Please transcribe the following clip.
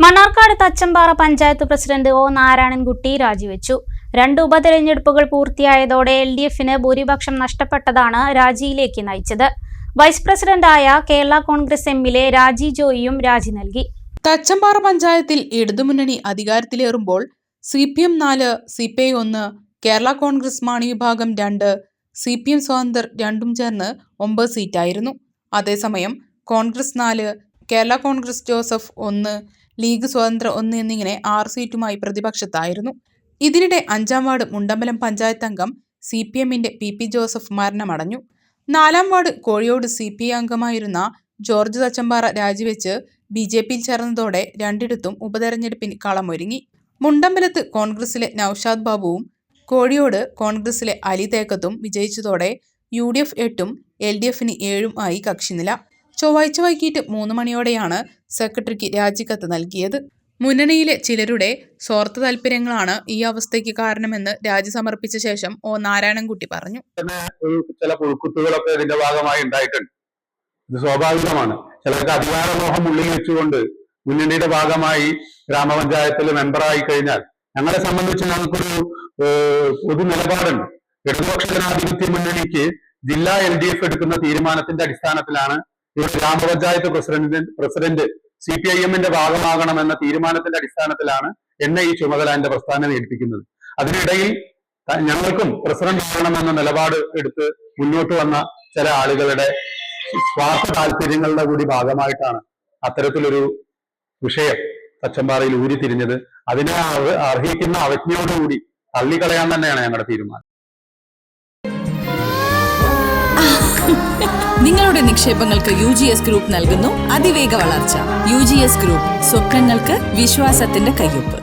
Mannarkkad Thachampara panchayat president O Narayanankutty രാജിവെച്ചു. 2 ഉപതെരഞ്ഞെടുപ്പുകൾ പൂർത്തിയായതോടെ LDFന് ഭൂരിപക്ഷം നഷ്ടപ്പെട്ടതാണ് രാജിയിലേക്ക് നയിച്ചത്. വൈസ് പ്രസിഡന്റായ കേരള കോൺഗ്രസ് എമ്മിലെ രാജി ജോയിയും രാജി നൽകി. തച്ചമ്പാറ പഞ്ചായത്തിൽ ഇടതുമുന്നണി അധികാരത്തിലേറുമ്പോൾ CPM 4, CPI 1, കേരള കോൺഗ്രസ് മാണി വിഭാഗം 2, CPM സ്വതന്ത്രർ 2 ചേർന്ന് 9 സീറ്റായിരുന്നു. അതേസമയം കോൺഗ്രസ് 4, കേരള കോൺഗ്രസ് ജോസഫ് 1, ലീഗ് സ്വതന്ത്ര 1 എന്നിങ്ങനെ 6 സീറ്റുമായി പ്രതിപക്ഷത്തായിരുന്നു. ഇതിനിടെ 5-ാം വാർഡ് മുണ്ടമ്പലം പഞ്ചായത്ത് അംഗം CPMന്റെ PP ജോസഫ് മരണമടഞ്ഞു. 4-ാം വാർഡ് കോഴിയോട് CPI അംഗമായിരുന്ന ജോർജ് തച്ചമ്പാറ രാജിവെച്ച് BJPയിൽ ചേർന്നതോടെ രണ്ടിടത്തും ഉപതെരഞ്ഞെടുപ്പിന് കളമൊരുങ്ങി. മുണ്ടമ്പലത്ത് കോൺഗ്രസിലെ നൌഷാദ് ബാബുവും കോഴിയോട് കോൺഗ്രസിലെ അലി തേക്കത്തും വിജയിച്ചതോടെ UDF 8-ഉം LDFന് 7-ഉം ആയി കക്ഷിനില. ചൊവ്വാഴ്ച വൈകിട്ട് 3 മണിയോടെയാണ് സെക്രട്ടറിക്ക് രാജിക്കത്ത് നൽകിയത്. മുന്നണിയിലെ ചിലരുടെ സ്വാർത്ഥ താല്പര്യങ്ങളാണ് ഈ അവസ്ഥയ്ക്ക് കാരണമെന്ന് രാജി സമർപ്പിച്ച ശേഷം ഒ നാരായണൻകുട്ടി പറഞ്ഞു. ചില പുഴുക്കുത്തുകളൊക്കെ ഇതിന്റെ ഭാഗമായി ഉണ്ടായിട്ടുണ്ട്. ഇത് സ്വാഭാവികമാണ്. ചിലർക്ക് അധികാരമോഹം ഉള്ളിൽ വെച്ചുകൊണ്ട് മുന്നണിയുടെ ഭാഗമായി ഗ്രാമപഞ്ചായത്തിൽ മെമ്പറായി കഴിഞ്ഞാൽ ഞങ്ങളെ സംബന്ധിച്ച് ഞങ്ങൾക്കൊരു പൊതു നിലപാടുണ്ട്. ഇടതുപക്ഷ ജനാധിപത്യ മുന്നണിക്ക് ജില്ലാ LDF എടുക്കുന്ന തീരുമാനത്തിന്റെ അടിസ്ഥാനത്തിലാണ് ഇവിടെ ഗ്രാമപഞ്ചായത്ത് പ്രസിഡന്റ് CPIMന്റെ ഭാഗമാകണമെന്ന തീരുമാനത്തിന്റെ അടിസ്ഥാനത്തിലാണ് എന്നെ ഈ ചുമതല എന്റെ പ്രസ്ഥാനം ഏൽപ്പിക്കുന്നത്. അതിനിടയിൽ ഞങ്ങൾക്കും പ്രസിഡന്റ് ആകണമെന്ന നിലപാട് എടുത്ത് മുന്നോട്ട് വന്ന ചില ആളുകളുടെ സ്വാർത്ഥ താല്പര്യങ്ങളുടെ കൂടി ഭാഗമായിട്ടാണ് അത്തരത്തിലൊരു വിഷയം തച്ചമ്പാറയിൽ ഊരിത്തിരിഞ്ഞത്. അതിനെ അർഹിക്കുന്ന അവജ്ഞയോടുകൂടി തള്ളിക്കളയാൻ തന്നെയാണ് ഞങ്ങളുടെ തീരുമാനം. നിങ്ങളുടെ നിക്ഷേപങ്ങൾക്ക് UGS ഗ്രൂപ്പ് നൽകുന്നു അതിവേഗ വളർച്ച. UGS ഗ്രൂപ്പ്, സ്വപ്നങ്ങൾക്ക് വിശ്വാസത്തിന്റെ കയ്യൊപ്പ്.